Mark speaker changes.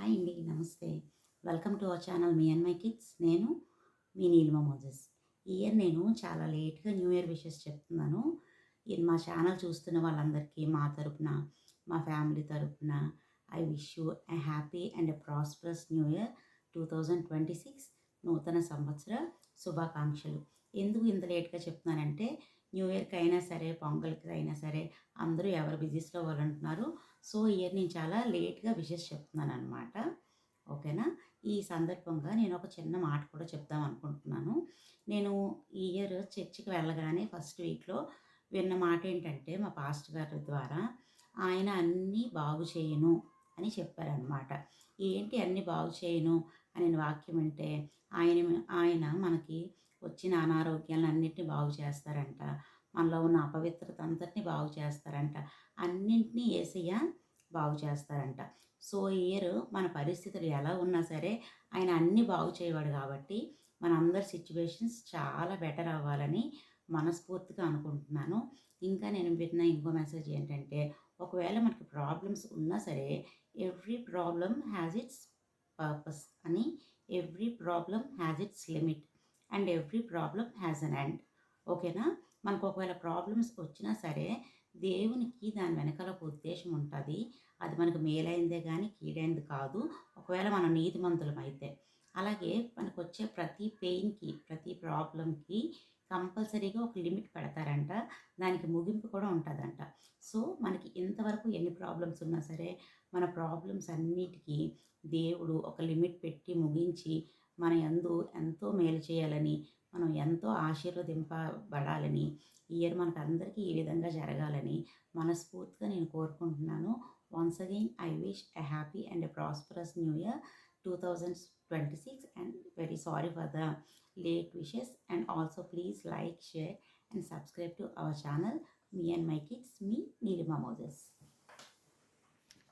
Speaker 1: Hi అండి. నమస్తే. Welcome to our channel me and my kids. నేను మీ నీలిమ మోజెస్. ఈ ఇయర్ నేను చాలా లేట్‌గా న్యూ ఇయర్ విషెస్ చెప్తున్నాను. ఇది మా ఛానల్ చూస్తున్న వాళ్ళందరికీ మా తరపున, మా ఫ్యామిలీ తరపున I wish you a happy and a prosperous new year 2026 నూతన సంవత్సర శుభాకాంక్షలు. ఎందుకు ఇంత లేట్‌గా చెప్తున్నానంటే న్యూ ఇయర్‌కి అయినా సరే, పొంగల్‌కి అయినా సరే అందరూ ఎవరి బిజీస్‌లో వాళ్ళు ఉంటున్నారు. సో, ఈ ఇయర్ నేను చాలా లేట్‌గా విషెస్ చెప్తున్నాననమాట. ఓకేనా? ఈ సందర్భంగా నేను ఒక చిన్న మాట కూడా చెప్దాం అనుకుంటున్నాను. నేను ఈ ఇయర్ చర్చికి వెళ్ళగానే ఫస్ట్ వీక్‌లో విన్న మాట ఏంటంటే మా పాస్టర్ గారి ద్వారా ఆయన అన్నీ బాగు చేయను అని చెప్పారనమాట. ఏంటి అన్నీ బాగు చేయను అనే వాక్యం అంటే ఆయన ఆయన మనకి వచ్చిన అనారోగ్యాలన్నిటిని బాగు చేస్తారంట. మనలో ఉన్న అపవిత్రత అంతటిని బాగు చేస్తారంట. అన్నింటినీ యేసయ్య బాగు చేస్తారంట. సో, ఈ ఇయర్ మన పరిస్థితులు ఎలా ఉన్నా సరే ఆయన అన్నీ బాగు చేయవాడు కాబట్టి మనందరి సిట్యుయేషన్స్ చాలా బెటర్ అవ్వాలని మనస్ఫూర్తిగా అనుకుంటున్నాను. ఇంకా నేను విన్న ఇంకో మెసేజ్ ఏంటంటే ఒకవేళ మనకి ప్రాబ్లమ్స్ ఉన్నా సరే every problem has its purpose అని, every problem has its limit and every problem has an end. ఓకేనా? మనకు ఒకవేళ ప్రాబ్లమ్స్ వచ్చినా సరే దేవునికి దాని వెనకాల ఒక ఉద్దేశం ఉంటుంది. అది మనకు మేలైందే కానీ కీడైంది కాదు, ఒకవేళ మనం నీతిమంతులమైతే. అలాగే మనకొచ్చే ప్రతి పెయిన్‌కి, ప్రతి ప్రాబ్లమ్‌కి కంపల్సరీగా ఒక లిమిట్ పెడతారంట. దానికి ముగింపు కూడా ఉంటదంట. సో, మనకి ఇంతవరకు ఎన్ని ప్రాబ్లమ్స్ ఉన్నా సరే, మన ప్రాబ్లమ్స్ అన్నిటికి దేవుడు ఒక లిమిట్ పెట్టి ముగించి, మన యందు ఎంతో మేలు చేయాలని, మనం ఎంతో ఆశీర్వదింపబడాలని, ఈ ఇయర్ మనకందరికీ ఈ విధంగా జరగాలని మనస్ఫూర్తిగా నేను కోరుకుంటున్నాను. Once again I wish a happy and a prosperous new year 2026 and very sorry for the late wishes, and also please like, share and subscribe to our channel Me and My Kids, me Nilima Moses.